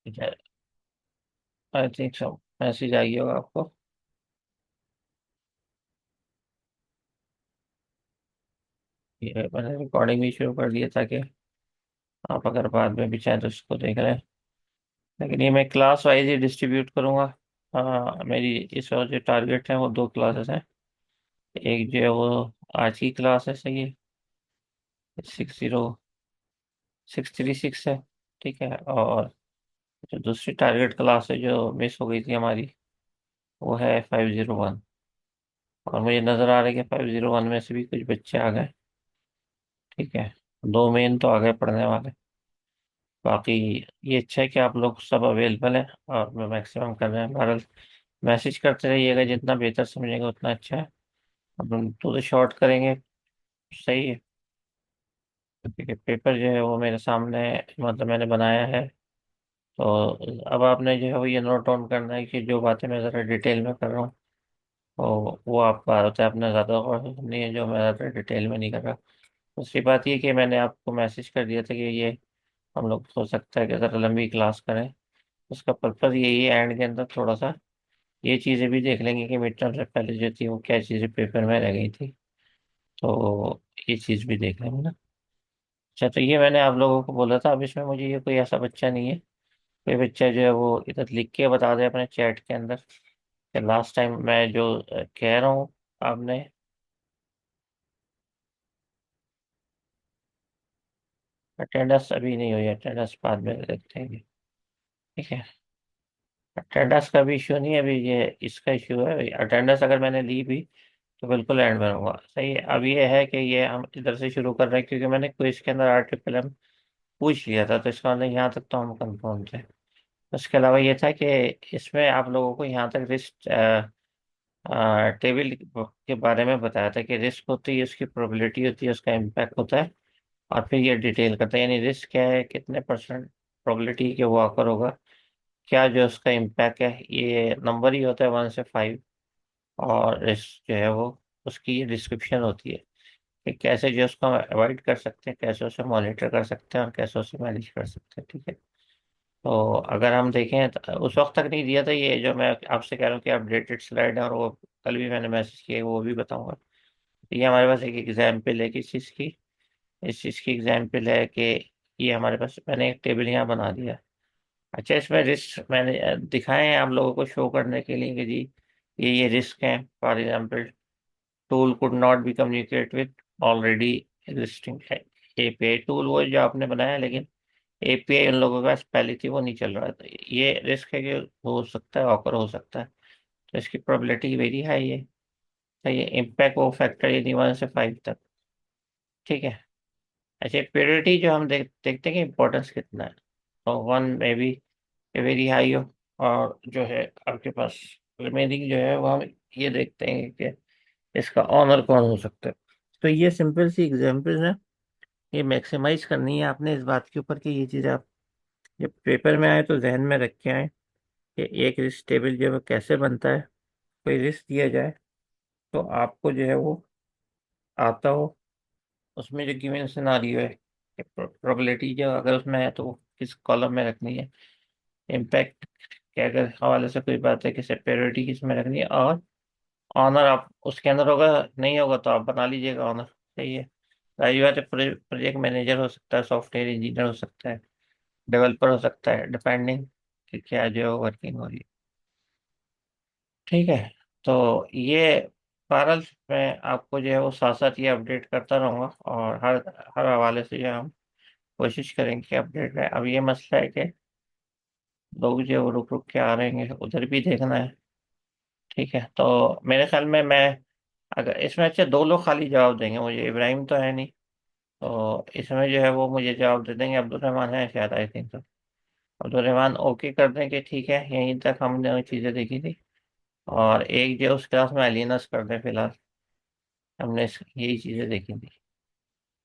I think so, message आई होगा आपको। ये मैंने रिकॉर्डिंग भी शुरू कर दिया ताकि आप अगर बाद में भी चाहें तो इसको देख लें। लेकिन ये मैं क्लास वाइज ही डिस्ट्रीब्यूट करूँगा। हाँ, मेरी इस वक्त जो टारगेट है वो दो क्लासेस हैं। एक जो है वो आज की क्लास है, सही है, 60636 है। ठीक है। और जो दूसरी टारगेट क्लास है जो मिस हो गई थी हमारी, वो है 501। और मुझे नज़र आ रहा है कि 501 में से भी कुछ बच्चे आ गए। ठीक है। दो मेन तो आ गए पढ़ने वाले। बाकी ये अच्छा है कि आप लोग सब अवेलेबल हैं और मैं मैक्सिमम कर रहे हैं। बहरहाल मैसेज करते रहिएगा, जितना बेहतर समझेंगे उतना अच्छा है। अब हम तो शॉर्ट करेंगे। सही है। ठीक है, पेपर जो है वो मेरे सामने, मतलब मैंने बनाया है। तो अब आपने जो है वो ये नोट डाउन करना है कि जो बातें मैं ज़रा डिटेल में कर रहा हूँ वो आपका होता है अपना ज़्यादा और नहीं है, जो मैं ज़्यादा डिटेल में नहीं कर रहा। दूसरी बात ये कि मैंने आपको मैसेज कर दिया था कि ये हम लोग हो सकता है कि ज़रा लंबी क्लास करें। उसका पर्पज़ यही है, एंड के अंदर थोड़ा सा ये चीज़ें भी देख लेंगे कि मिड टर्म से पहले जो थी वो क्या चीज़ें पेपर में रह गई थी। तो ये चीज़ भी देख लेंगे ना। अच्छा, तो ये मैंने आप लोगों को बोला था। अब इसमें मुझे ये कोई ऐसा बच्चा नहीं है, कोई बच्चा जो है वो इधर लिख के बता दे अपने चैट के अंदर कि लास्ट टाइम मैं जो कह रहा हूँ आपने। अटेंडेंस अभी नहीं हुई, अटेंडेंस बाद में देखते हैं। ठीक है। अटेंडेंस का भी इशू नहीं है अभी, ये इसका इशू है। अटेंडेंस अगर मैंने ली भी तो बिल्कुल एंड में होगा। सही है। अब ये है कि ये हम इधर से शुरू कर रहे हैं क्योंकि मैंने क्विज के अंदर RMMM पूछ लिया था, तो इसका मतलब यहाँ तक तो हम कंफर्म थे। उसके अलावा ये था कि इसमें आप लोगों को यहाँ तक रिस्क टेबल के बारे में बताया था कि रिस्क होती है, उसकी प्रोबेबिलिटी होती है, उसका इम्पैक्ट होता है। और फिर ये डिटेल करता है, यानी रिस्क क्या है, कितने परसेंट प्रोबेबिलिटी के वो आकर होगा, क्या जो उसका इम्पैक्ट है, ये नंबर ही होता है 1 से 5। और रिस्क जो है वो उसकी ये डिस्क्रिप्शन होती है कि कैसे जो उसको अवॉइड कर सकते हैं, कैसे उसे मॉनिटर कर सकते हैं और कैसे उसे मैनेज कर सकते हैं। ठीक है। तो अगर हम देखें तो उस वक्त तक नहीं दिया था ये जो मैं आपसे कह रहा हूँ कि अपडेटेड स्लाइड है, और वो कल भी मैंने मैसेज किया, वो भी बताऊंगा। ये हमारे पास एक एग्जाम्पल है किस चीज़ की। इस चीज़ की एग्जाम्पल है कि ये हमारे पास मैंने एक टेबल यहाँ बना दिया। अच्छा, इसमें रिस्क मैंने दिखाए हैं आप लोगों को शो करने के लिए कि जी ये रिस्क हैं। For example, tool could not be communicate with already existing API tool, वो जो आपने बनाया, लेकिन API उन लोगों के पास पहले थी, वो नहीं चल रहा था। ये रिस्क है कि हो सकता है, ऑकर हो सकता है। तो इसकी प्रोबेबिलिटी वेरी हाई है। तो ये इम्पैक्ट वो फैक्टर यदि 1 से 5 तक। ठीक है। अच्छा, प्योरिटी जो हम देखते हैं कि इम्पोर्टेंस कितना है। तो 1 में भी वेरी हाई हो, और जो है आपके पास रिमेनिंग जो है वो हम ये देखते हैं कि इसका ऑनर कौन हो सकता है। तो ये सिंपल सी एग्जांपल्स है। ये मैक्सिमाइज करनी है आपने इस बात के ऊपर कि ये चीज़ आप जब पेपर में आए तो जहन में रख के आए कि एक रिस्क टेबल जो है वो कैसे बनता है। कोई रिस्क दिया जाए तो आपको जो है वो आता हो, उसमें जो गिवन सिनारियो है, प्रोबेबिलिटी जो अगर उसमें है तो वो किस कॉलम में रखनी है, इम्पैक्ट के अगर हवाले से कोई बात है कि सिक्योरिटी किस में रखनी है, और ऑनर आप उसके अंदर होगा, नहीं होगा तो आप बना लीजिएगा ऑनर। सही है। जाहिर बात है, प्रोजेक्ट मैनेजर हो सकता है, सॉफ्टवेयर इंजीनियर हो सकता है, डेवलपर हो सकता है, डिपेंडिंग कि क्या जो है वर्किंग हो रही है। ठीक है। तो ये बहरहाल मैं आपको जो है वो साथ साथ ये अपडेट करता रहूँगा, और हर हर हवाले से जो है हम कोशिश करेंगे कि अपडेट रहे। अब ये मसला है कि लोग जो है वो रुक रुक के आ रहे हैं, उधर भी देखना है। ठीक है। तो मेरे ख्याल में मैं, अगर इसमें अच्छे दो लोग खाली जवाब देंगे मुझे, इब्राहिम तो है नहीं, तो इसमें जो है वो मुझे जवाब दे देंगे। अब्दुल रहमान है शायद, आई थिंक तो अब्दुल रहमान ओके कर देंगे। ठीक है, यहीं तक हमने वो चीज़ें देखी थी। और एक जो उस क्लास में अलीनस कर दें फिलहाल, हमने यही चीज़ें देखी थी।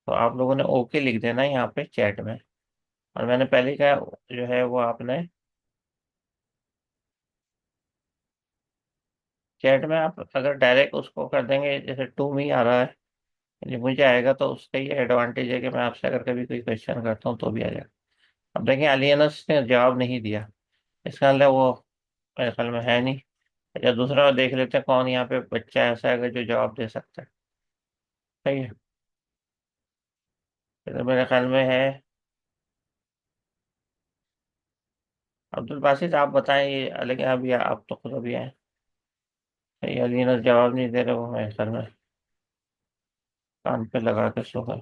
तो आप लोगों ने ओके लिख देना है यहाँ पे चैट में। और मैंने पहले कहा जो है वो आपने चैट में, आप अगर डायरेक्ट उसको कर देंगे, जैसे टू मी आ रहा है, यदि मुझे आएगा तो उसका ये एडवांटेज है कि मैं आपसे अगर कभी कोई क्वेश्चन करता हूँ तो भी आ जाएगा। अब देखें, अलियनस ने जवाब नहीं दिया, इसका मतलब वो मेरे ख्याल में है नहीं। या दूसरा देख लेते हैं कौन यहाँ पे बच्चा ऐसा है जो जवाब दे सकता है। सही है। तो मेरे ख्याल में है अब्दुल बासित। आप बताएं ये, लेकिन अभी आप तो खुद अभी आए। ये अलियनस जवाब नहीं दे रहे, वो मेरे ख्याल में कान पे लगा के सो गए।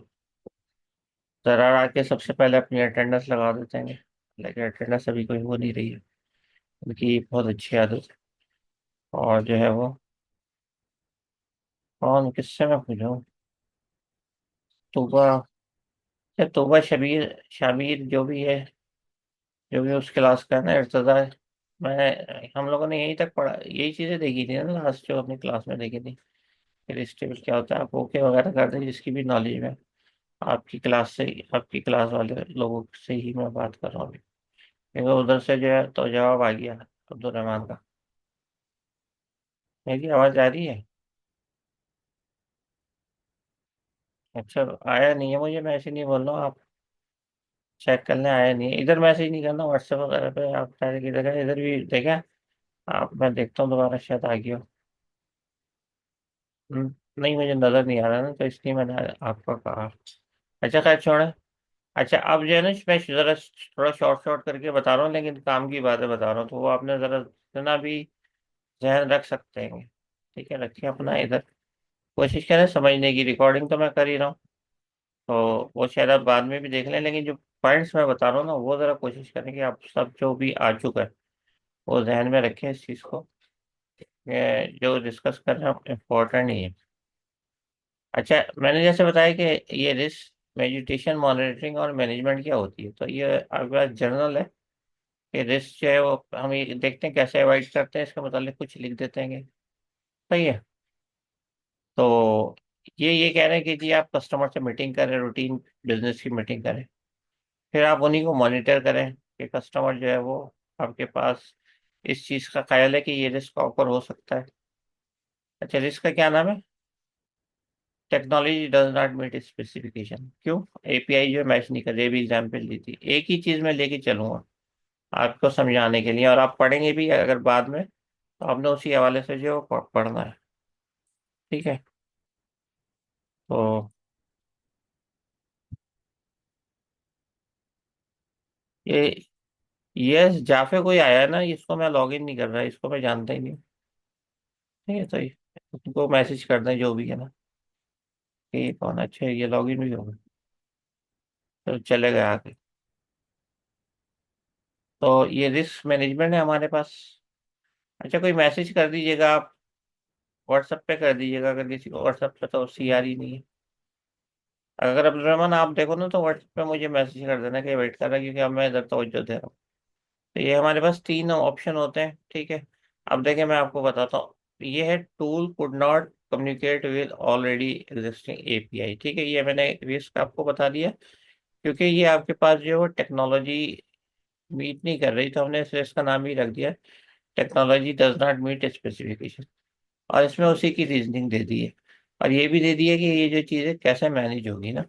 जरा आके सबसे पहले अपनी अटेंडेंस लगा देते हैं, लेकिन अटेंडेंस अभी कोई हो नहीं रही है। उनकी बहुत अच्छी आदत है। और जो है वो, कौन किससे मैं पूछूं? तोबा, या तोबा शबीर शामिर जो भी है, जो भी उस क्लास का है ना, इर्तजा है। मैं हम लोगों ने यहीं तक पढ़ा, यही चीजें देखी थी ना लास्ट, जो अपनी क्लास में देखी थी। फिर स्टेबल क्या होता है, आप ओके वगैरह कर दें जिसकी भी नॉलेज में। आपकी क्लास से आपकी क्लास वाले लोगों से ही मैं बात कर रहा हूँ अभी, क्योंकि उधर से जो है तो जवाब आ गया अब्दुल रहमान का। मेरी आवाज आ रही है? अच्छा, आया नहीं है मुझे, मैं ऐसे नहीं बोल रहा हूँ, आप चेक करने आया नहीं है। इधर मैसेज नहीं करना, व्हाट्सएप वगैरह पे आप डायरेक्ट इधर का इधर भी देखें आप। मैं देखता हूँ दोबारा, शायद आ गया हो। नहीं, मुझे नजर नहीं आ रहा ना, तो इसलिए मैंने आपको कहा। अच्छा खैर छोड़े। अच्छा, अब जो है ना, मैं जरा थोड़ा शॉर्ट शॉर्ट करके बता रहा हूँ, लेकिन काम की बातें बता रहा हूँ, तो वो आपने जरा इतना भी ध्यान रख सकते हैं। ठीक है, रखिए अपना इधर। कोशिश करें समझने की, रिकॉर्डिंग तो मैं कर ही रहा हूँ, तो वो शायद आप बाद में भी देख लें, लेकिन जो पॉइंट्स मैं बता रहा हूँ ना, वो जरा कोशिश करें कि आप सब जो भी आ चुका है वो ध्यान में रखें इस चीज़ को। ये जो डिस्कस कर रहे हैं इम्पोर्टेंट ही है। अच्छा, मैंने जैसे बताया कि ये रिस्क मेडिटेशन मॉनिटरिंग और मैनेजमेंट क्या होती है, तो ये आपके पास जर्नल है कि रिस्क जो है वो हम ये देखते हैं कैसे अवॉइड करते हैं, इसके मतलब कुछ लिख देते हैं। सही है। तो ये कह रहे हैं कि जी आप कस्टमर से मीटिंग करें, रूटीन बिजनेस की मीटिंग करें, फिर आप उन्हीं को मॉनिटर करें कि कस्टमर जो है वो आपके पास इस चीज़ का ख्याल है कि ये रिस्क ऑफर हो सकता है। अच्छा, रिस्क का क्या नाम है? Technology does not meet specification. क्यों? एपीआई जो मैच नहीं कर रही, भी एग्जाम्पल दी थी, एक ही चीज़ मैं लेके चलूंगा आपको समझाने के लिए, और आप पढ़ेंगे भी अगर बाद में, तो आपने उसी हवाले से जो पढ़ना है। ठीक है। तो ये यस जाफे कोई आया है ना, इसको मैं लॉग इन नहीं कर रहा, इसको मैं जानता ही नहीं। ठीक है, तो उनको मैसेज कर दें जो भी है ना कि ये कौन है। अच्छा, ये लॉग इन भी होगा, तो चले गए आगे। तो ये रिस्क मैनेजमेंट है हमारे पास। अच्छा, कोई मैसेज कर दीजिएगा आप, व्हाट्सएप पे कर दीजिएगा, अगर किसी को व्हाट्सएप पे तो सी आ रही नहीं है। अगर अब्दुल रहमान आप देखो ना, तो व्हाट्सएप पे मुझे मैसेज कर देना कि वेट कर रहा है, क्योंकि अब मैं इधर तवज्जो दे रहा हूँ। तो ये हमारे पास तीन ऑप्शन होते हैं। ठीक है। अब देखें, मैं आपको बताता हूँ। ये है tool could not communicate with already existing API. ठीक है, ये मैंने रिस्क आपको बता दिया, क्योंकि ये आपके पास जो है वो टेक्नोलॉजी मीट नहीं कर रही, तो हमने इस रिस्क का नाम ही रख दिया technology does not meet specification. और इसमें उसी की रीजनिंग दे दी है, और ये भी दे दी है कि ये जो चीज़ है कैसे मैनेज होगी ना।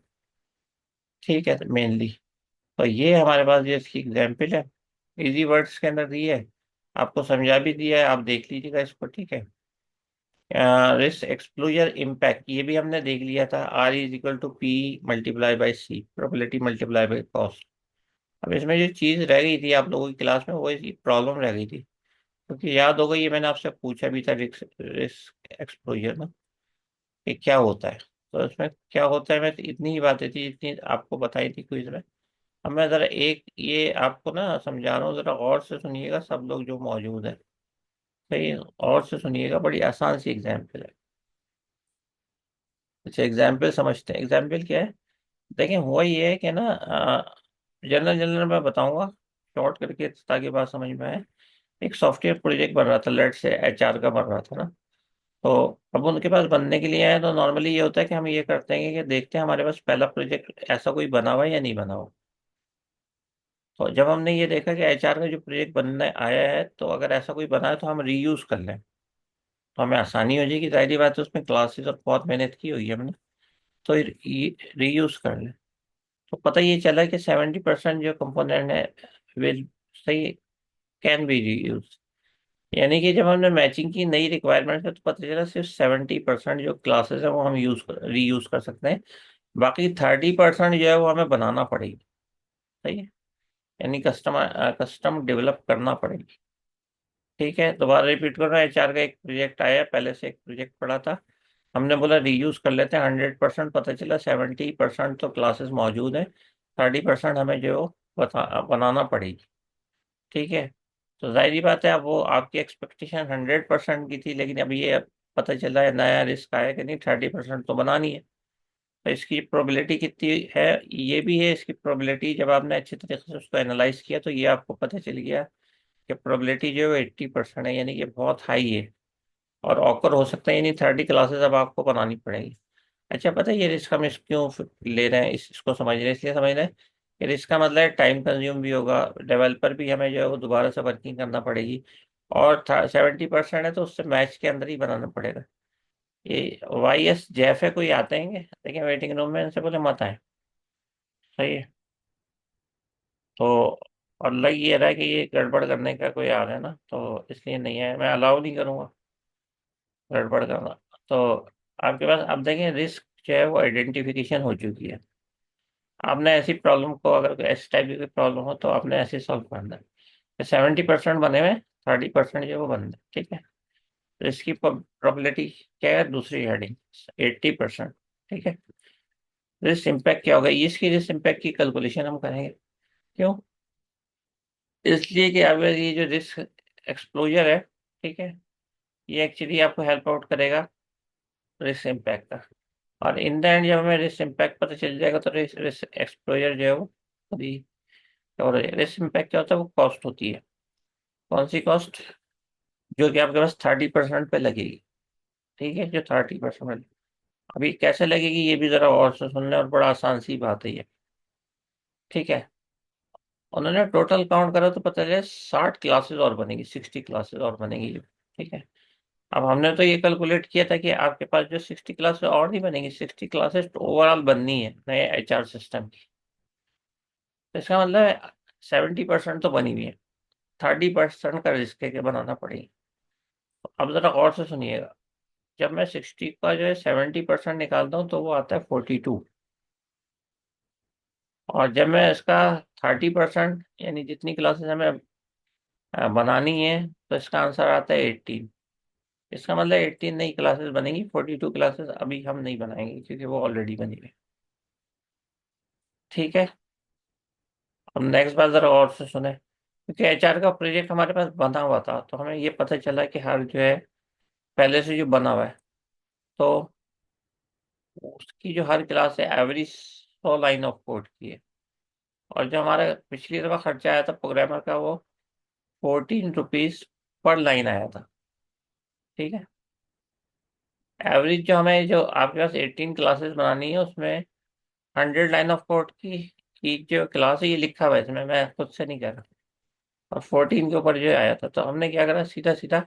ठीक है, मेनली तो ये हमारे पास जो इसकी एग्जाम्पल है, इजी वर्ड्स के अंदर दी है, आपको समझा भी दिया है, आप देख लीजिएगा इसको। ठीक है। रिस्क एक्सपोजर इम्पैक्ट ये भी हमने देख लिया था, R is equal to P multiply by C, probability multiply by cost. अब इसमें जो चीज़ रह गई थी आप लोगों की क्लास में, वो इसकी प्रॉब्लम रह गई थी, क्योंकि याद होगा ये मैंने आपसे पूछा भी था, रिस्क रिस्क एक्सपोजर ना, कि क्या होता है। तो इसमें क्या होता है, मैं तो इतनी ही बातें थी इतनी आपको बताई थी क्विज में। अब मैं ज़रा एक ये आपको ना समझा रहा हूँ, ज़रा गौर से सुनिएगा सब लोग जो मौजूद है। सही है? और से सुनिएगा, बड़ी आसान सी एग्जाम्पल है। अच्छा, एग्जाम्पल समझते हैं, एग्जाम्पल क्या है। देखें, हुआ ये है कि ना, जनरल जनरल मैं बताऊंगा शॉर्ट करके ताकि बात समझ में आए। एक सॉफ्टवेयर प्रोजेक्ट बन रहा था, लेट से एचआर का बन रहा था ना। तो अब उनके पास बनने के लिए आए, तो नॉर्मली ये होता है कि हम ये करते हैं कि देखते हैं हमारे पास पहला प्रोजेक्ट ऐसा कोई बना हुआ है या नहीं बना हुआ। तो जब हमने ये देखा कि एचआर का जो प्रोजेक्ट बनने आया है, तो अगर ऐसा कोई बना है तो हम रीयूज कर लें, तो हमें आसानी हो जाएगी। जाहिर बात है, उसमें क्लासेस और बहुत मेहनत की हुई है हमने, तो रीयूज कर लें। तो पता ये चला कि 70% जो कंपोनेंट है विल सही कैन बी रीयूज। यानी कि जब हमने मैचिंग की नई रिक्वायरमेंट है तो पता चला सिर्फ 70% जो क्लासेस है वो हम रीयूज कर सकते हैं। बाकी 30% जो है वो हमें बनाना पड़ेगी। सही है। यानी कस्टम डेवलप करना पड़ेगी। ठीक है, दोबारा रिपीट कर रहा हूँ। एचआर का एक प्रोजेक्ट आया, पहले से एक प्रोजेक्ट पड़ा था। हमने बोला रीयूज कर लेते हैं 100%, पता चला 70% तो क्लासेस मौजूद है, 30% हमें जो बनाना पड़ेगी। ठीक है। तो जाहिर बात है, अब वो आपकी एक्सपेक्टेशन 100% की थी, लेकिन अब ये पता चला है नया रिस्क आया कि नहीं 30% तो बनानी है। तो इसकी प्रोबेबिलिटी कितनी है, ये भी है इसकी प्रोबेबिलिटी। जब आपने अच्छे तरीके से उसको एनालाइज किया तो ये आपको पता चल गया कि प्रोबेबिलिटी जो है वो 80% है, यानी कि बहुत हाई है। और ऑकर हो सकता है, यानी 30 क्लासेस अब आपको बनानी पड़ेगी। अच्छा, पता है ये रिस्क हम क्यों ले रहे हैं, इसको समझ रहे हैं, इसलिए समझ रहे हैं कि रिस्क का मतलब है टाइम कंज्यूम भी होगा, डेवलपर भी हमें जो है वो दोबारा से वर्किंग करना पड़ेगी। और 70% है तो उससे मैच के अंदर ही बनाना पड़ेगा। ये वाई एस जैफ है, कोई आते हैं देखिए वेटिंग रूम में, इनसे बोले मत आए। सही है। तो और लग ये रहा है कि ये गड़बड़ करने का कोई आ रहा है ना, तो इसलिए नहीं है, मैं अलाउ नहीं करूँगा गड़बड़ करना। तो आपके पास अब देखें रिस्क जो है वो आइडेंटिफिकेशन हो चुकी है। आपने ऐसी प्रॉब्लम को, अगर ऐसी टाइप की प्रॉब्लम हो तो आपने ऐसे सॉल्व करना है। 70% बने हुए, 30% जो है वो बंद है। ठीक है। तो इसकी प्रोबेबिलिटी क्या है, दूसरी हेडिंग 80%। ठीक है। रिस्क इम्पैक्ट क्या होगा, इसकी रिस्क इम्पैक्ट की कैलकुलेशन हम करेंगे। क्यों? इसलिए कि अगर ये जो रिस्क एक्सपोजर है, ठीक है, ये एक्चुअली आपको हेल्प आउट करेगा रिस्क इम्पैक्ट का। और इन द एंड जब हमें रिस्क इम्पैक्ट पता चल जाएगा तो रिस्क रिस्क एक्सपोजर जो है वो अभी, और रिस्क इम्पैक्ट क्या होता है, वो कॉस्ट होती है। कौन सी कॉस्ट? जो कि आपके पास 30% पे लगेगी। ठीक है, जो 30%। अभी कैसे लगेगी ये भी जरा और से सुनने, और बड़ा आसान सी बात है ये। ठीक है। उन्होंने टोटल काउंट करा तो पता चले 60 क्लासेस और बनेगी, 60 क्लासेस और बनेगी। ठीक है। अब हमने तो ये कैलकुलेट किया था कि आपके पास जो 60 क्लासेस और नहीं बनेगी, 60 क्लासेस तो ओवरऑल बननी है नए एचआर सिस्टम की। तो इसका मतलब है 70% तो बनी हुई है, 30% का रिस्क है कि बनाना पड़ेगी। तो अब जरा गौर से सुनिएगा। जब मैं 60 का जो है 70% निकालता हूँ तो वो आता है 42। और जब मैं इसका 30%, यानी जितनी क्लासेस हमें बनानी है, तो इसका आंसर आता है 18। इसका मतलब 18 नई क्लासेस बनेंगी, 42 क्लासेस अभी हम नहीं बनाएंगे क्योंकि वो ऑलरेडी बनी हुई है। ठीक है। अब नेक्स्ट बात जरा और से सुने, क्योंकि एचआर का प्रोजेक्ट हमारे पास बना हुआ था तो हमें ये पता चला कि हर जो है पहले से जो बना हुआ है, तो उसकी जो हर क्लास है एवरेज 100 लाइन ऑफ कोड की है। और जो हमारा पिछली दफा खर्चा आया था प्रोग्रामर का, वो 14 रुपीज पर लाइन आया था। ठीक है। एवरेज जो हमें, जो आपके पास 18 क्लासेस बनानी है उसमें 100 लाइन ऑफ कोड की जो क्लास है, ये लिखा हुआ है इसमें, मैं खुद से नहीं कर रहा। और 14 के ऊपर जो आया था, तो हमने क्या करा, सीधा सीधा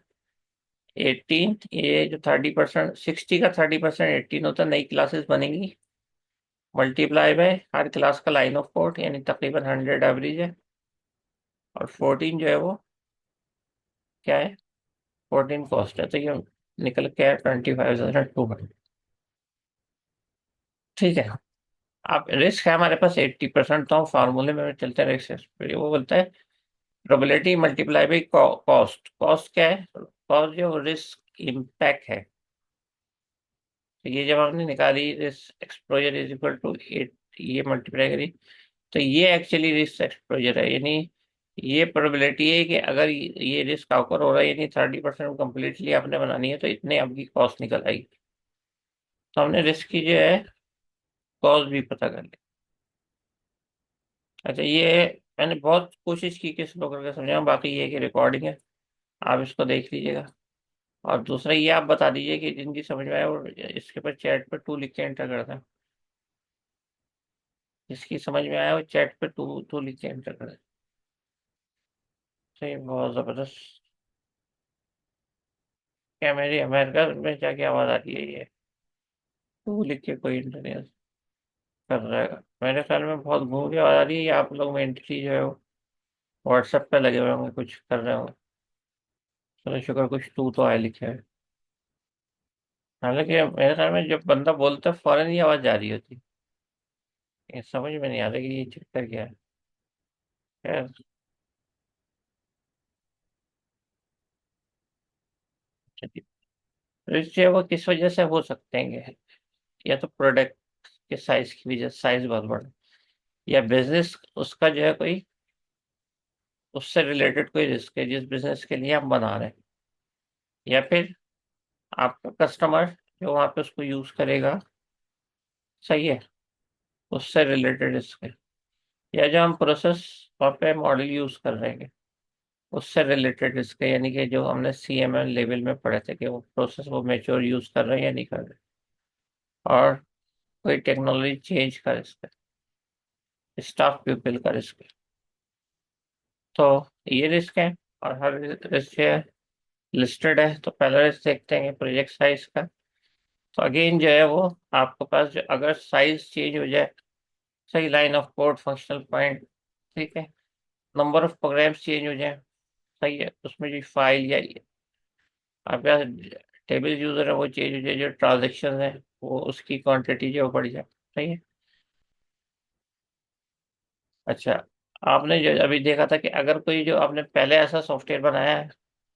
18, ये जो 30%, 60 का 30% 18 होता है, नई क्लासेस बनेंगी, मल्टीप्लाई बाय हर क्लास का लाइन ऑफ कोड, यानी तकरीबन 100 एवरेज है। और 14 जो है वो क्या है, 14 कॉस्ट है, तो ये निकल के है 25,200। ठीक है। आप रिस्क है हमारे पास 80%, तो हम फार्मूले में चलते हैं रिस्क, वो बोलता है probability multiply by cost. Cost क्या है? कॉस्ट जो रिस्क इम्पैक्ट है। तो ये जब हमने निकाली, risk exposure is equal to 8, ये मल्टीप्लाई करी, तो ये एक्चुअली रिस्क एक्सपोजर है। यानी ये प्रोबेबिलिटी है कि अगर ये रिस्क ऑकर हो रहा है, यानी 30% कम्प्लीटली आपने बनानी है, तो इतने आपकी कॉस्ट निकल आएगी। तो हमने रिस्क की जो है कॉस्ट भी पता कर ली। अच्छा, ये मैंने बहुत कोशिश की कि स्लो करके समझाऊं, बाकी ये है कि रिकॉर्डिंग है, आप इसको देख लीजिएगा। और दूसरा ये आप बता दीजिए कि जिनकी समझ में आए वो इसके ऊपर चैट पे 2 लिख के एंटर कर दें। जिसकी समझ में आया वो चैट पे 2 लिख के एंटर कर दें। सही, बहुत ज़बरदस्त। क्या मेरी अमेरिका में जाके आवाज़ आ रही है, ये 2 लिख के कोई एंटर नहीं कर रहा है। मेरे ख्याल में बहुत घूम के आवाज आ रही है, या आप लोग मेंटली जो है वो व्हाट्सएप पे लगे हुए होंगे, कुछ कर रहे होंगे। चलो शुक्र, कुछ तू तो आए लिखे है। हालांकि मेरे ख्याल में जब बंदा बोलता है फौरन ही आवाज जा रही होती है। ये समझ में नहीं आ रहा कि ये चक्कर क्या है। खैर, चलिए। रिस्क जो है वो किस वजह से हो सकते हैं? या तो प्रोडक्ट के साइज की वजह, साइज बहुत बड़ा, या बिजनेस उसका जो है कोई, उससे रिलेटेड कोई रिस्क है जिस बिजनेस के लिए हम बना रहे हैं, या फिर आपका कस्टमर जो वहाँ पे उसको यूज करेगा, सही है, उससे रिलेटेड रिस्क है, या जो हम प्रोसेस वहाँ पे मॉडल यूज कर रहे हैं उससे रिलेटेड रिस्क है, यानी कि जो हमने CMM लेवल में पढ़े थे कि वो प्रोसेस वो मेच्योर यूज कर रहे हैं या नहीं कर रहे, और कोई टेक्नोलॉजी चेंज का रिस्क है, स्टाफ पीपल का रिस्क है। तो ये रिस्क है, और हर रिस्क जो है लिस्टेड है। तो पहला रिस्क देखते हैं प्रोजेक्ट साइज का। तो अगेन जो है वो आपके पास जो अगर साइज चेंज हो जाए, सही, line of code, functional point, ठीक है, नंबर ऑफ प्रोग्राम्स चेंज हो जाए, सही है, उसमें जो फाइल या आपके पास टेबल यूजर है वो चेंज हो जाए, जो ट्रांजेक्शन है वो उसकी क्वांटिटी जो बढ़ जाए, सही है। अच्छा, आपने जो अभी देखा था कि अगर कोई जो आपने पहले ऐसा सॉफ्टवेयर बनाया है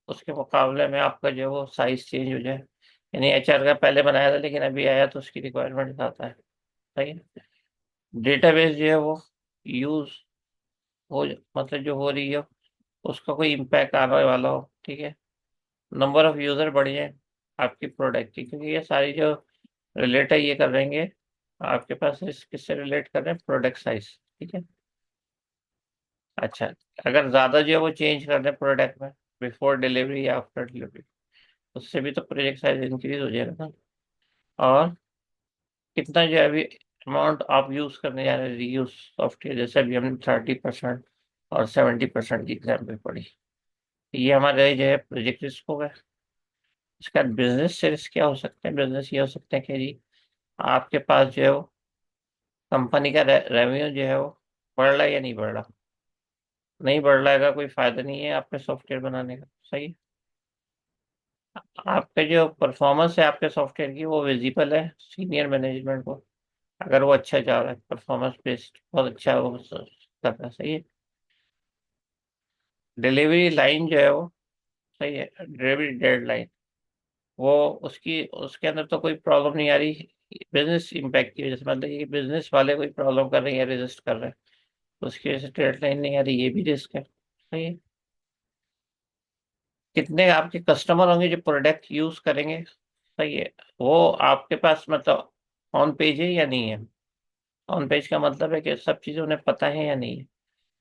उसके मुकाबले में आपका जो वो साइज चेंज हो जाए, यानी HR का पहले बनाया था लेकिन अभी आया तो उसकी रिक्वायरमेंट आता है, सही है। डेटाबेस जो है वो यूज हो, मतलब जो हो रही है उसका कोई इम्पैक्ट आने वाला हो, ठीक है, नंबर ऑफ यूजर बढ़ जाए आपकी प्रोडक्ट की, क्योंकि ये सारी जो रिलेट है ये कर रहेंगे आपके पास किससे रिलेट कर रहे हैं, प्रोडक्ट साइज, ठीक है। अच्छा, अगर ज्यादा जो है वो चेंज कर रहे हैं प्रोडक्ट में, बिफोर डिलीवरी या आफ्टर डिलीवरी, उससे भी तो प्रोजेक्ट साइज इंक्रीज हो जाएगा ना। और कितना जो है अभी अमाउंट आप यूज करने जा रहे हैं रीयूज सॉफ्टवेयर, जैसे अभी हमने 30% और 70% की एग्जाम्पल पढ़ी, ये हमारे जो है प्रोजेक्ट रिस्क हो गए। इसका बिजनेस से रिस्क क्या हो सकते हैं? बिजनेस ये हो सकते हैं कि जी आपके पास जो है वो कंपनी का रेवेन्यू जो है वो बढ़ रहा है या नहीं बढ़ रहा। नहीं बढ़ रहा है का कोई फायदा नहीं है आपके सॉफ्टवेयर बनाने का, सही है। आपके जो परफॉर्मेंस है आपके सॉफ्टवेयर की वो विजिबल है सीनियर मैनेजमेंट को, अगर वो अच्छा जा रहा है, परफॉर्मेंस बेस्ड बहुत अच्छा वो कर रहा है, सही है। डिलीवरी लाइन जो है वो, सही है, डिलीवरी डेडलाइन, वो उसकी उसके अंदर तो कोई प्रॉब्लम नहीं आ रही, बिजनेस इम्पैक्ट की वजह से, मतलब ये बिजनेस वाले कोई प्रॉब्लम कर रहे हैं या रेजिस्ट कर रहे हैं, तो उसकी वजह से डेडलाइन नहीं आ रही, ये भी रिस्क है, सही है। कितने आपके कस्टमर होंगे जो प्रोडक्ट यूज करेंगे, सही है, वो आपके पास मतलब ऑन पेज है या नहीं है। ऑन पेज का मतलब है कि सब चीज़ें उन्हें पता है या नहीं है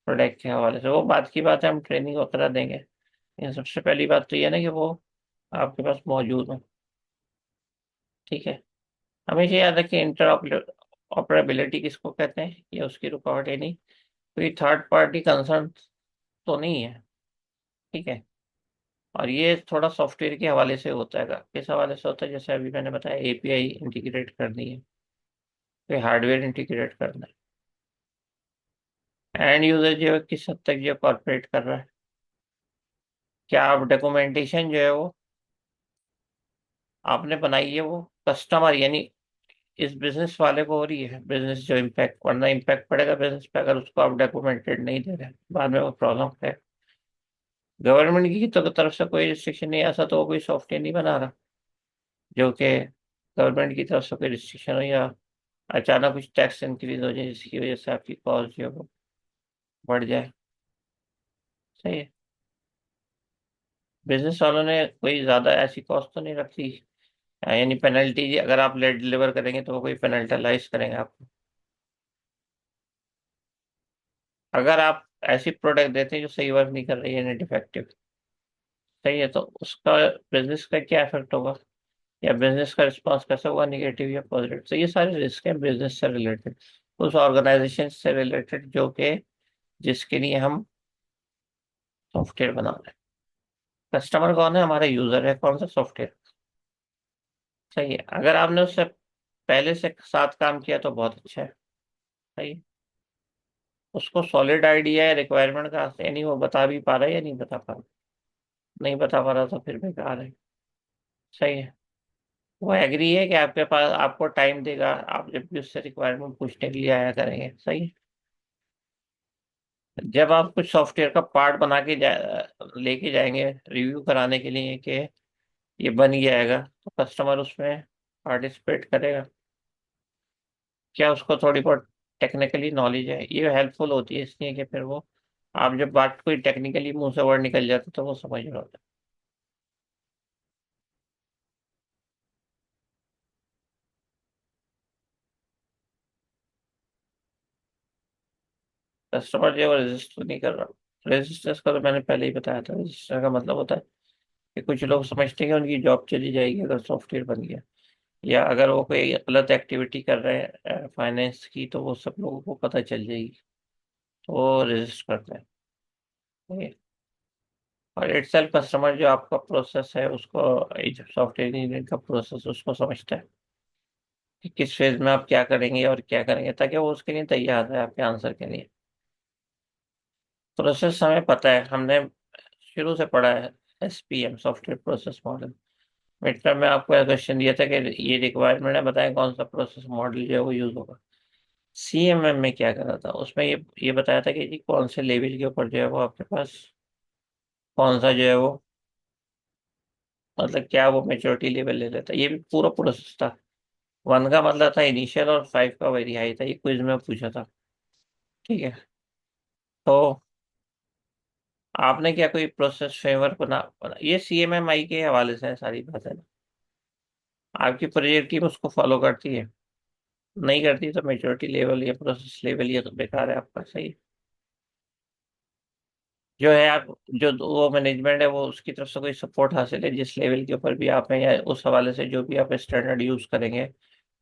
प्रोडक्ट के हवाले से, वो बात की बात है, हम ट्रेनिंग वगैरह देंगे। लेकिन सबसे पहली बात तो ये है ना कि वो आपके पास मौजूद हो, ठीक है। हमेशा याद रखिए इंटर ऑपरेबिलिटी किसको कहते हैं, ये उसकी रुकावट है नहीं, कोई थर्ड पार्टी कंसर्न तो नहीं है, ठीक है। और ये थोड़ा सॉफ्टवेयर के हवाले से होता है, किस हवाले से होता है, जैसे अभी मैंने बताया API इंटीग्रेट करनी है, कोई हार्डवेयर इंटीग्रेट करना है, एंड यूजर जो है किस हद तक जो कॉर्पोरेट कर रहा है, क्या आप डॉक्यूमेंटेशन जो है वो आपने बनाई है वो कस्टमर, यानी इस बिजनेस वाले को हो रही है, बिजनेस जो इम्पैक्ट, वरना इम्पैक्ट पड़ेगा बिजनेस पे अगर उसको आप डॉक्यूमेंटेड नहीं दे रहे, बाद में वो प्रॉब्लम है। गवर्नमेंट की तो तरफ से कोई रिस्ट्रिक्शन नहीं, ऐसा तो वो कोई सॉफ्टवेयर नहीं बना रहा जो कि गवर्नमेंट की तरफ से कोई रिस्ट्रिक्शन हो, या अचानक कुछ टैक्स इंक्रीज हो जाए जिसकी वजह से आपकी कॉस्ट जो है वो बढ़ जाए, सही है। बिजनेस वालों ने कोई ज्यादा ऐसी कॉस्ट तो नहीं रखी, यानी पेनल्टी, अगर आप लेट डिलीवर करेंगे तो वो कोई पेनल्टलाइज करेंगे आपको। अगर आप ऐसी प्रोडक्ट देते हैं जो सही वर्क नहीं कर रही है, यानी डिफेक्टिव, सही है, तो उसका बिजनेस का क्या इफेक्ट होगा, या बिजनेस का रिस्पॉन्स कैसा होगा, निगेटिव या पॉजिटिव। तो ये सारे रिस्क हैं बिजनेस से रिलेटेड, उस ऑर्गेनाइजेशन से रिलेटेड जो कि जिसके लिए हम सॉफ्टवेयर बना रहे हैं। कस्टमर कौन है? हमारा यूजर है, कौन सा सॉफ्टवेयर, सही है। अगर आपने उससे पहले से साथ काम किया तो बहुत अच्छा है, सही है। उसको सॉलिड आइडिया है रिक्वायरमेंट का, यानी वो बता भी पा रहा है या नहीं बता पा रहा। नहीं बता पा रहा तो फिर बेकार है। सही है। वो एग्री है कि आपके पास आपको टाइम देगा, आप जब भी उससे रिक्वायरमेंट पूछने के लिए आया करेंगे। सही है। जब आप कुछ सॉफ्टवेयर का पार्ट बना के लेके जाएंगे रिव्यू कराने के लिए कि ये बन गया है तो कस्टमर उसमें पार्टिसिपेट करेगा। क्या उसको थोड़ी बहुत टेक्निकली नॉलेज है, ये हेल्पफुल होती है इसलिए कि फिर वो, आप जब बात कोई टेक्निकली मुंह से वर्ड निकल जाता तो वो समझ रहा होता है। कस्टमर जो रजिस्टर नहीं कर रहा, रजिस्टर्स का तो मैंने पहले ही बताया था। रजिस्टर का मतलब होता है कि कुछ लोग समझते हैं कि उनकी जॉब चली जाएगी अगर सॉफ्टवेयर बन गया, या अगर वो कोई गलत एक्टिविटी कर रहे हैं फाइनेंस की, तो वो सब लोगों को पता चल जाएगी, तो वो रजिस्ट करते हैं। ठीक है? और इटसेल्फ कस्टमर जो आपका प्रोसेस है उसको, सॉफ्टवेयर इंजीनियर का प्रोसेस उसको समझता है कि किस फेज में आप क्या करेंगे और क्या करेंगे, ताकि वो उसके लिए तैयार है आपके आंसर के लिए। प्रोसेस हमें पता है, हमने शुरू से पढ़ा है। SPM, software process model. Mid term में आपको क्वेश्चन दिया था कि ये रिक्वायरमेंट है, बताएं कौन सा प्रोसेस मॉडल जो है वो यूज होगा। CMM में क्या करा था, उसमें ये बताया था कि जी कौन से लेवल के ऊपर जो है वो आपके पास, कौन सा जो है वो, मतलब क्या वो मेच्योरिटी लेवल ले लेता है, ये भी पूरा प्रोसेस था। 1 का मतलब था इनिशियल, और 5 का वेरी हाई था, ये क्विज में पूछा था। ठीक है। तो आपने क्या कोई प्रोसेस फ्रेमवर्क बना, ये CMMI के हवाले से है सारी बातें ना। आपकी प्रोजेक्ट टीम उसको फॉलो करती है, नहीं करती तो मेच्योरिटी लेवल या प्रोसेस लेवल ये तो बेकार है आपका। सही जो है आप, जो वो मैनेजमेंट है वो उसकी तरफ से कोई सपोर्ट हासिल है जिस लेवल के ऊपर भी आप हैं, या उस हवाले से जो भी आप स्टैंडर्ड यूज करेंगे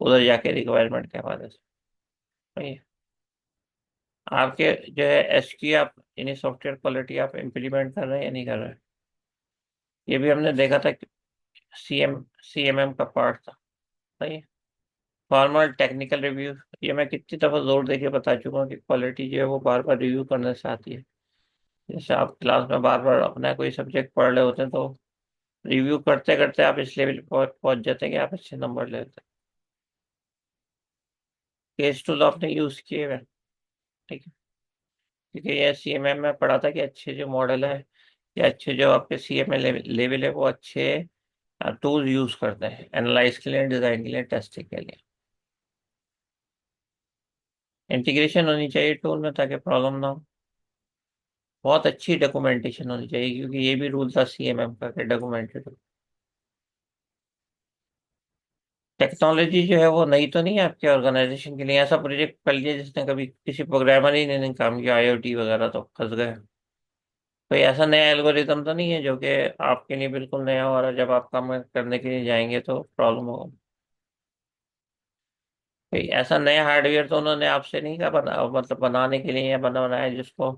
उधर जाके रिक्वायरमेंट के हवाले से। सही है। आपके जो है SQ, आप इन्हीं सॉफ्टवेयर क्वालिटी आप इम्प्लीमेंट कर रहे हैं या नहीं कर रहे हैं, ये भी हमने देखा था कि CMM का पार्ट था। सही है। फॉर्मल टेक्निकल रिव्यू, ये मैं कितनी दफ़ा जोर देके बता चुका हूँ कि क्वालिटी जो है वो बार बार रिव्यू करने से आती है। जैसे आप क्लास में बार बार अपना कोई सब्जेक्ट पढ़ रहे होते हैं, तो रिव्यू करते करते आप इस लेवल पर पहुंच जाते हैं कि आप अच्छे नंबर लेते हैं। केस टूल आपने यूज किए हुए हैं, ठीक है। क्योंकि ये CMM में पढ़ा था कि अच्छे जो मॉडल है या अच्छे जो आपके CMA लेवल है वो अच्छे टूल यूज करते हैं एनालाइज के लिए, डिजाइन के लिए, टेस्टिंग के लिए। इंटीग्रेशन होनी चाहिए टूल में ताकि प्रॉब्लम ना हो। बहुत अच्छी डॉक्यूमेंटेशन होनी चाहिए, क्योंकि ये भी रूल था CMM का कि डॉक्यूमेंटेड। टेक्नोलॉजी जो है वो नई तो नहीं है आपके ऑर्गेनाइजेशन के लिए, ऐसा प्रोजेक्ट कर लिया जिसने कभी किसी प्रोग्रामर ही ने नहीं काम किया, IoT वगैरह, तो फंस गए। कोई ऐसा नया एल्गोरिदम तो नहीं है जो कि आपके लिए बिल्कुल नया हो, और जब आप काम करने के लिए जाएंगे तो प्रॉब्लम होगा। कोई ऐसा नया हार्डवेयर तो उन्होंने आपसे नहीं कहा बना, मतलब बनाने के लिए, या बनाया जिसको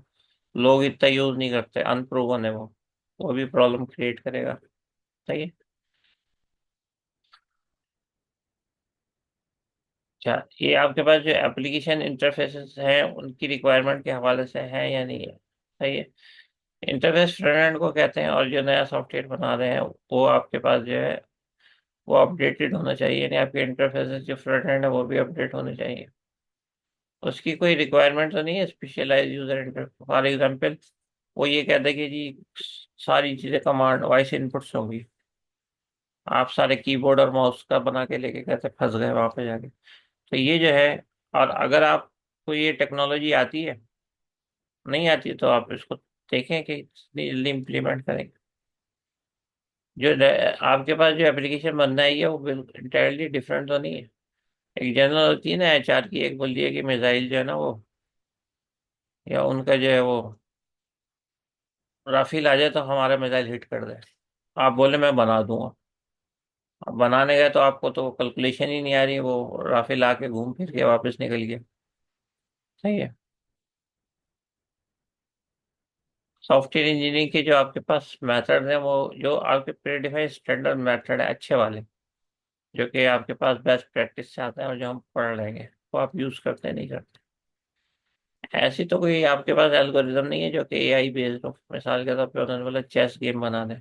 लोग इतना यूज नहीं करते, अनप्रूवन है वो भी प्रॉब्लम क्रिएट करेगा। सही है। अच्छा, ये आपके पास जो एप्लीकेशन इंटरफेसेस हैं उनकी रिक्वायरमेंट के हवाले से है या नहीं है। सही है। इंटरफेस फ्रंट एंड को कहते हैं, और जो नया सॉफ्टवेयर बना रहे हैं वो आपके पास जो है वो अपडेटेड होना चाहिए, यानी आपके इंटरफेसेस जो फ्रंट एंड है वो भी अपडेट होने चाहिए। उसकी कोई रिक्वायरमेंट तो नहीं है specialise user interface, for example वो ये कहते हैं कि जी सारी चीज़ें कमांड वॉइस इनपुट्स होंगी, आप सारे कीबोर्ड और माउस का बना के लेके कैसे फंस गए वहां पे जाके। तो ये जो है, और अगर आपको ये टेक्नोलॉजी आती है, नहीं आती है, तो आप इसको देखें कि कितनी जल्दी इम्प्लीमेंट करेंगे। आपके पास जो एप्लीकेशन बनना है ये वो बिल्कुल इंटायरली डिफरेंट तो नहीं है। एक जनरल होती है ना HR की, एक बोल दिया कि मिसाइल जो है ना वो, या उनका जो है वो राफेल आ जाए तो हमारा मिसाइल हिट कर दे, आप बोले मैं बना दूंगा। अब बनाने गए तो आपको तो कैलकुलेशन ही नहीं आ रही, वो राफेल आके घूम फिर के वापस निकल गया। सही है। सॉफ्टवेयर इंजीनियरिंग के जो आपके पास मेथड हैं, वो जो आपके प्रीडिफाइड स्टैंडर्ड मेथड है अच्छे वाले, जो कि आपके पास बेस्ट प्रैक्टिस से आते हैं और जो हम पढ़ लेंगे, वो आप यूज करते नहीं करते। ऐसी तो कोई आपके पास एल्गोरिदम नहीं है जो कि एआई बेस्ड हो, मिसाल के तौर पे उन्होंने बोला चेस गेम बना दे,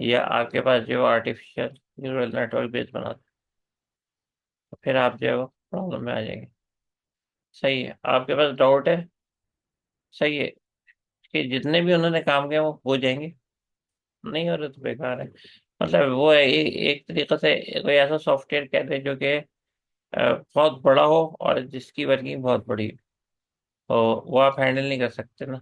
या आपके पास जो आर्टिफिशियल न्यूरल नेटवर्क बेस्ड बना दे, तो फिर आप जो है वो प्रॉब्लम में आ जाएंगे। सही है, आपके पास डाउट है। सही है कि जितने भी उन्होंने काम किया वो हो जाएंगे, नहीं हो रहे तो बेकार है। मतलब वो है एक तरीके से कोई ऐसा सॉफ्टवेयर कह दे जो कि बहुत बड़ा हो और जिसकी वर्किंग बहुत बड़ी हो, तो वो आप हैंडल नहीं कर सकते ना।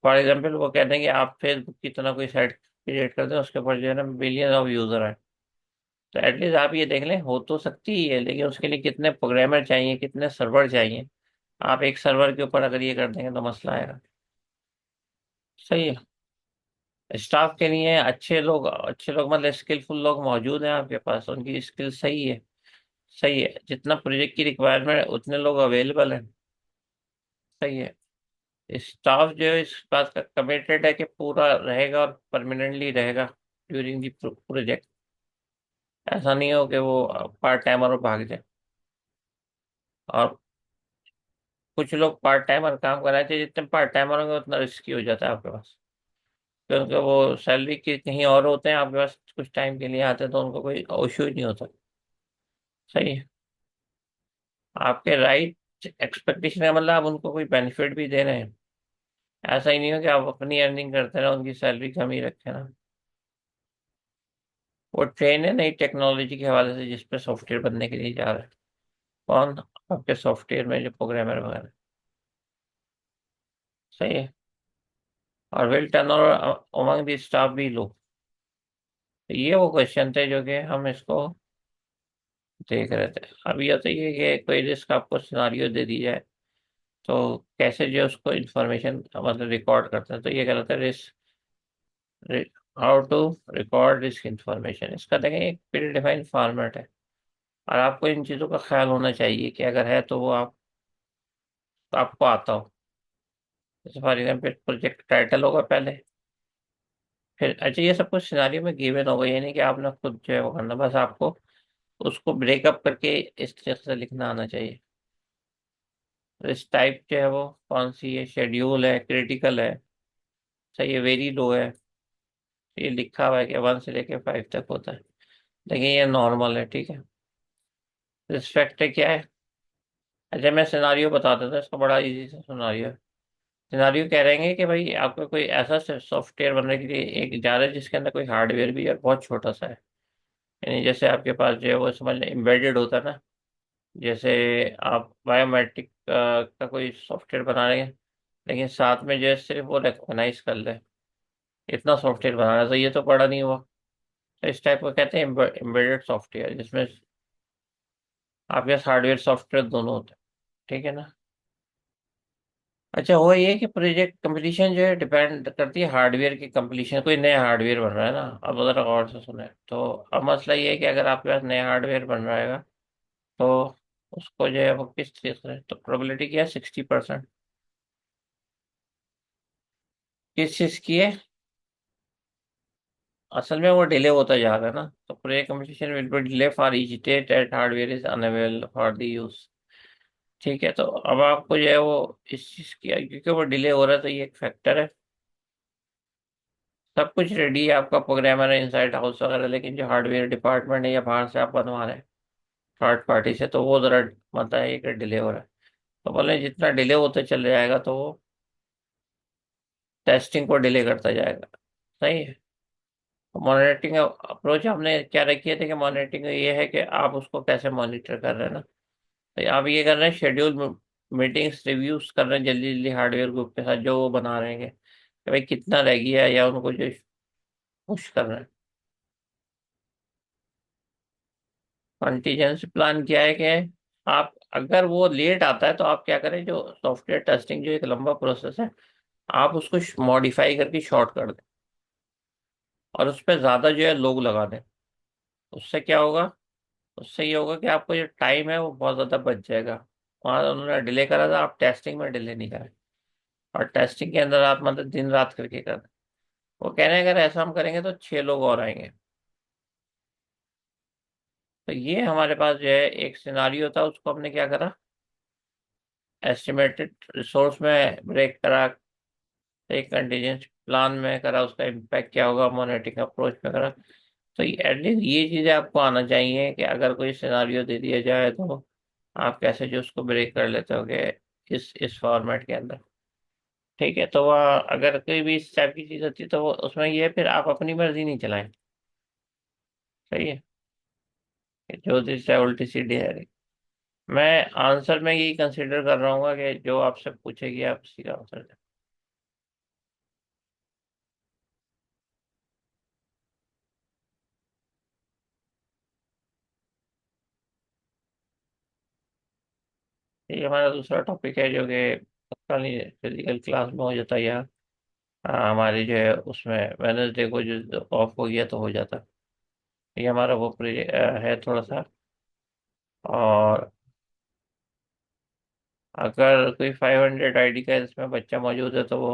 फॉर एग्जाम्पल वो कहते हैं कि आप फेसबुक की तरह कोई साइट क्रिएट कर दें, उसके ऊपर जो है ना बिलियन ऑफ यूजर है, तो एटलीस्ट आप ये देख लें, हो तो सकती ही है, लेकिन उसके लिए कितने प्रोग्रामर चाहिए, कितने सर्वर चाहिए। आप एक सर्वर के ऊपर अगर ये कर देंगे तो मसला आएगा। सही है। स्टाफ के लिए अच्छे लोग मतलब स्किलफुल लोग मौजूद हैं आपके पास, उनकी स्किल सही है। सही है, जितना प्रोजेक्ट की रिक्वायरमेंट है उतने लोग अवेलेबल हैं। सही है। स्टाफ जो है इस बात का कमिटेड है कि पूरा रहेगा और परमानेंटली रहेगा ड्यूरिंग दी प्रोजेक्ट। ऐसा नहीं हो कि वो पार्ट टाइमर और भाग जाए। और कुछ लोग पार्ट टाइमर काम कराए थे, जितने पार्ट टाइमर होंगे उतना रिस्की हो जाता है आपके पास, क्योंकि वो सैलरी के कहीं और होते हैं, आपके पास कुछ टाइम के लिए आते हैं तो उनको कोई इशू ही नहीं होता। सही है। आपके राइट एक्सपेक्टेशन है, मतलब आप उनको कोई बेनिफिट भी दे रहे हैं। ऐसा ही नहीं हो कि आप अपनी अर्निंग करते रहे, उनकी सैलरी कम ही रखे ना। वो ट्रेन है नई टेक्नोलॉजी के हवाले से जिस पे सॉफ्टवेयर बनने के लिए जा रहा है। कौन? आपके सॉफ्टवेयर में जो प्रोग्रामर वगैरह। सही है। और will turn over among the staff भी लो। तो ये वो क्वेश्चन थे जो कि हम इसको देख रहे थे। अब ये तो ये कि कोई रिस्क आपको सिनारियो दे दी जाए तो कैसे जो उसको इन्फॉर्मेशन मतलब रिकॉर्ड करते हैं, तो ये कहते हैं risk, how to record risk information. इसका देखें एक प्री डिफाइंड फॉर्मेट है, और आपको इन चीज़ों का ख्याल होना चाहिए कि अगर है तो वो आपको आता हो। जैसे फॉर एग्जाम्पल प्रोजेक्ट टाइटल होगा पहले, फिर अच्छा ये सब कुछ सिनारियो में गिवन होगा, ये नहीं कि आपने खुद जो है वो करना, बस आपको उसको ब्रेकअप करके इस तरीके से लिखना आना चाहिए। रिस्क टाइप जो है वो कौन सी है, शेड्यूल है, क्रिटिकल है, सही है, वेरी लो है। ये लिखा हुआ है कि 1 से लेके 5 तक होता है, लेकिन ये नॉर्मल है। ठीक है। रिस्पेक्ट क्या है? अच्छा मैं सिनारियो बता देता हूँ, इसका बड़ा इजी सा सिनारियो है। सिनारियो कह रहे हैं कि भाई आपको कोई ऐसा सॉफ्टवेयर बनने के लिए एक जा रहा है जिसके अंदर कोई हार्डवेयर भी है और बहुत छोटा सा है। यानी जैसे आपके पास जो है वो समझ लें एम्बेडेड होता है ना, जैसे आप बायोमेट्रिक का कोई सॉफ्टवेयर बना रहे हैं, लेकिन साथ में जो है सिर्फ वो रिकॉग्नाइज कर ले, इतना सॉफ्टवेयर बनाना, तो ये तो बड़ा नहीं हुआ। तो इस टाइप को कहते हैं एम्बेडेड सॉफ्टवेयर, जिसमें आपके पास हार्डवेयर सॉफ्टवेयर दोनों होते हैं। ठीक है ना। अच्छा हुआ ये कि प्रोजेक्ट कंप्लीशन जो है डिपेंड करती है हार्डवेयर की कंप्लीशन। कोई नया हार्डवेयर बन रहा है ना, अब ज़रा गौर से सुने तो। अब मसला ये है कि अगर आपके पास नया हार्डवेयर बन रहा है तो उसको जो है वो किस चीज़ से, तो प्रोबेबिलिटी क्या है, 60%। किस चीज़ की है? असल में वो डिले होता जा रहा है ना, तो project completion will be delay for each date at hardware is unavailable for the use. ठीक है, तो अब आपको जो है वो इस चीज़ की, क्योंकि वो डिले हो रहा है तो ये एक फैक्टर है। सब कुछ रेडी है, आपका प्रोग्रामर है, इनसाइड हाउस वगैरह, लेकिन जो हार्डवेयर डिपार्टमेंट है या बाहर से आप बनवा रहे हैं थर्ड पार्टी से, तो वो ज़रा मतलब है कि डिले हो रहा है। तो बोले जितना डिले होते चले जाएगा तो वो टेस्टिंग को डिले करता जाएगा। सही है। मॉनिटरिंग अप्रोच हमने क्या रखी है, देखिए मॉनिटरिंग ये है कि आप उसको कैसे मॉनिटर कर रहे हैं ना। तो आप ये कर रहे हैं शेड्यूल मीटिंग्स रिव्यूज कर रहे हैं जल्दी जल्दी हार्डवेयर ग्रुप के साथ जो वो बना रहे हैं कि भाई कितना रह गया है, या उनको जो पुश कर रहे हैं। कंटीजेंसी प्लान क्या है कि आप अगर वो लेट आता है तो आप क्या करें, जो सॉफ्टवेयर टेस्टिंग जो एक लंबा प्रोसेस है, आप उसको मॉडिफाई करके शॉर्ट कर दें और उस पर ज़्यादा जो है लोग लगा दें। उससे क्या होगा? उससे ये होगा कि आपको जो टाइम है वो बहुत ज़्यादा बच जाएगा। वहाँ उन्होंने डिले करा था, आप टेस्टिंग में डिले नहीं करें, और टेस्टिंग के अंदर आप मतलब दिन रात करके कर। वो कह रहे हैं अगर ऐसा हम करेंगे तो 6 लोग और आएंगे। तो ये हमारे पास जो है एक सिनारियो था, उसको हमने क्या करा, एस्टिमेटेड रिसोर्स में ब्रेक करा, एक कंटीजेंसी प्लान में करा, उसका इम्पैक्ट क्या होगा, मॉनिटरिंग अप्रोच में करा। तो एटलीस्ट ये चीजें आपको आना चाहिए कि अगर कोई सिनारियो दे दिया जाए तो आप कैसे जो उसको ब्रेक कर लेते होगे इस फॉर्मेट के अंदर। ठीक है, तो वह अगर कोई भी इस टाइप की चीज होती है तो वो उसमें ये है, फिर आप अपनी मर्जी नहीं चलाएं। सही है, कि जो दिस है उल्टी सीधी है। मैं आंसर में यही कंसिडर कर रहा हूँ कि जो आपसे पूछेगी आप उसी का आंसर दें। ये हमारा दूसरा टॉपिक है जो कि पता नहीं फिजिकल क्लास में हो जाता है या हमारी जो है उसमें वेडनेसडे को जो ऑफ हो गया तो हो जाता है। ये हमारा वो है थोड़ा सा। और अगर कोई 500 आईडी का इसमें बच्चा मौजूद है तो वो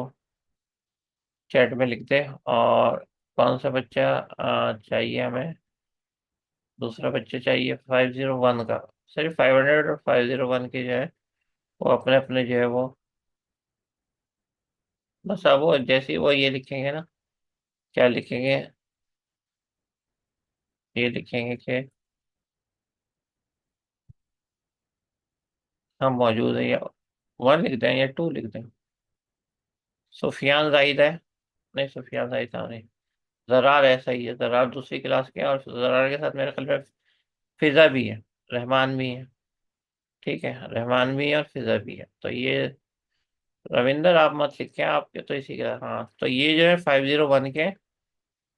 चैट में लिख दे। और कौन सा बच्चा चाहिए हमें, दूसरा बच्चा चाहिए 501 का। सिर्फ 500 और 501 के जो है वो अपने अपने जो है वो, बस अब वो जैसे ही वो ये लिखेंगे ना, क्या लिखेंगे, ये लिखेंगे कि हम मौजूद हैं, या 1 लिख दें या 2 लिख दें। सुफियान जाहिद है, नहीं सुफियान जाहिद था नहीं, जरार ऐसा ही है, जरार दूसरी क्लास के हैं, और जरार के साथ मेरे ख्याल में फिजा भी है, रहमान भी है। ठीक है, रहमान भी है और फिजा भी है, तो ये रविंदर आप मत लिखें, आपके तो इसी का, हाँ तो ये जो है 501 के।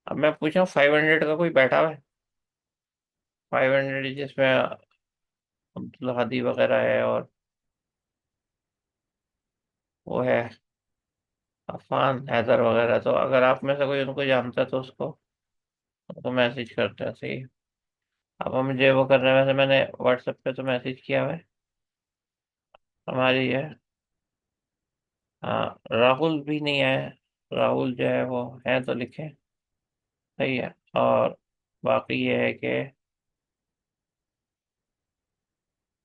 अब मैं पूछा 500 का कोई बैठा हुआ है, 500 जिसमें अब्दुल हादी वगैरह है और वो है अफान हैदर वगैरह, तो अगर आप में से कोई उनको जानता है तो उसको उनको मैसेज करते हैं। सही है। अब हम मुझे वो कर रहे हैं, वैसे मैंने व्हाट्सएप पे तो मैसेज किया हुआ है हमारी है। हाँ राहुल भी नहीं है, राहुल जो है वो है तो लिखे। सही है। और बाकी ये है कि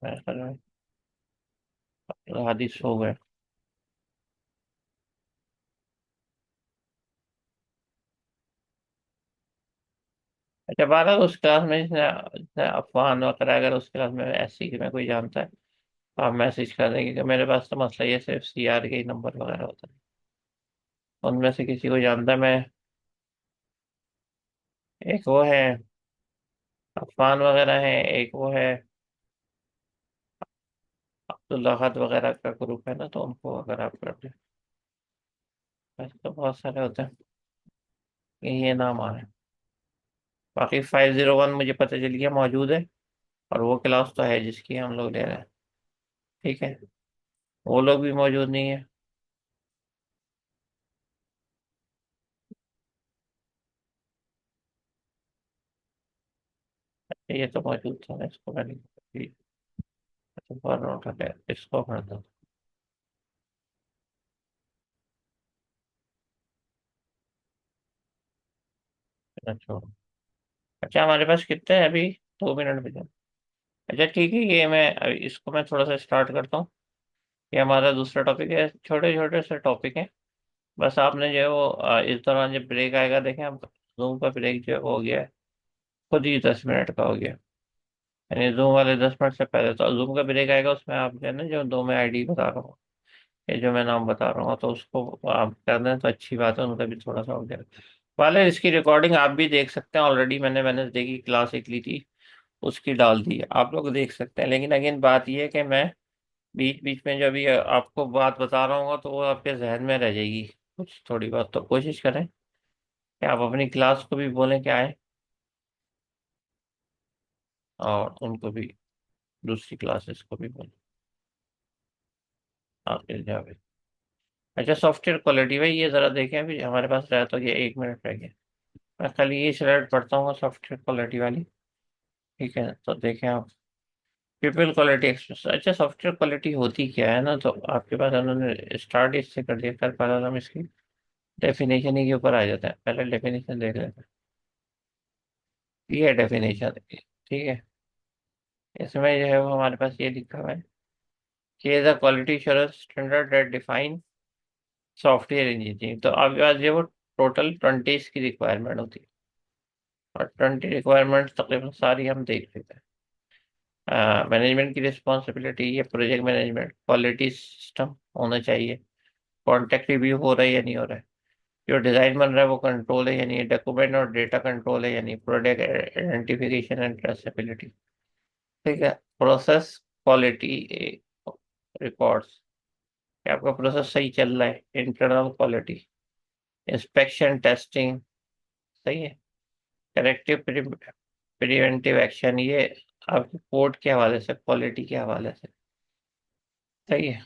मेरे ख्याल में अब्दुल हादी सो गए। अच्छा बारह उस क्लास में जिसने जिसने अफवान वगैरह, अगर उस क्लास में ऐसी में कोई जानता है तो आप मैसेज कर देंगे कि मेरे पास तो मसला ये सिर्फ सीआर के ही नंबर वगैरह होता है, उनमें से किसी को जानता है मैं। एक वो है अफवान वगैरह है, एक वो है अब्दुल्ला हद वगैरह का ग्रुप है ना, तो उनको अगर आप कर दें, वैसे तो बहुत सारे होते हैं, ये नाम आ रहे हैं। बाकी 501 मुझे पता चल गया मौजूद है, और वो क्लास तो है जिसकी हम लोग ले रहे हैं। ठीक है, वो लोग भी मौजूद नहीं है। ये तो मौजूद था, इसको मैंने तो बार नोट कर लिया, इसको कर दो। अच्छा, अच्छा हमारे पास कितने हैं अभी, 2 मिनट बचे। अच्छा ठीक है, ये मैं अभी इसको मैं थोड़ा सा स्टार्ट करता हूँ। ये हमारा दूसरा टॉपिक है, छोटे छोटे से टॉपिक है। बस आपने जो है वो इस दौरान जब ब्रेक आएगा, देखें हम जूम का ब्रेक जो है वो हो गया है, खुद ही 10 मिनट का हो गया। यानी जूम वाले 10 मिनट से पहले तो जूम का ब्रेक आएगा, उसमें आप जो है ना, जो दो मैं आईडी बता रहा हूँ, ये जो मैं नाम बता रहा हूँ, तो उसको आप कर दें तो अच्छी बात है, उनका भी थोड़ा सा हो गया। वाले इसकी रिकॉर्डिंग आप भी देख सकते हैं, ऑलरेडी मैंने वेडनेसडे की क्लास एक ली थी, उसकी डाल दी है, आप लोग देख सकते हैं। लेकिन अगेन बात यह है कि मैं बीच बीच में जब ये आपको बात बता रहा हूँ तो वो आपके जहन में रह जाएगी कुछ थोड़ी बहुत, तो कोशिश करें कि आप अपनी क्लास को भी बोलें कि आए, और उनको भी, दूसरी क्लासेस को भी बोलें आके जावे। अच्छा सॉफ्टवेयर क्वालिटी भाई, ये ज़रा देखें, अभी हमारे पास रहा तो ये 1 मिनट रह गया। मैं खाली ये स्लाइड पढ़ता हूँ सॉफ्टवेयर क्वालिटी वाली। ठीक है, तो देखें आप, पीपल क्वालिटी एक्सप्रेस। अच्छा सॉफ्टवेयर क्वालिटी होती क्या है ना, तो आपके पास उन्होंने स्टार्ट इससे कर दिया, कर पहले हम इसकी डेफिनेशन ही के ऊपर आ जाते हैं, पहले डेफिनेशन देख लेते हैं। ये है डेफिनेशन, ठीक है, इसमें जो है वो हमारे पास ये लिखा हुआ है कि is a quality assurance standard that define software engineering. तो आपके पास ये वो टोटल 20 की रिक्वायरमेंट होती है, और 20 रिक्वायरमेंट तकरीबन सारी हम देख लेते हैं। मैनेजमेंट की रिस्पॉन्सिबिलिटी, ये प्रोजेक्ट मैनेजमेंट, क्वालिटी सिस्टम होना चाहिए, कॉन्टेक्ट रिव्यू हो रहा है या नहीं हो रहा है, जो डिज़ाइन बन रहा है वो कंट्रोल है यानी डॉक्यूमेंट और डेटा कंट्रोल है यानी प्रोडक्ट आइडेंटिफिकेशन एंड ट्रेसेबिलिटी। ठीक है। प्रोसेस क्वालिटी रिकॉर्ड्स, कि आपका प्रोसेस सही चल रहा है, इंटरनल क्वालिटी, इंस्पेक्शन टेस्टिंग, सही है, करेक्टिव प्रिवेंटिव एक्शन, ये आपके कोड के हवाले से, क्वालिटी के हवाले से, सही है।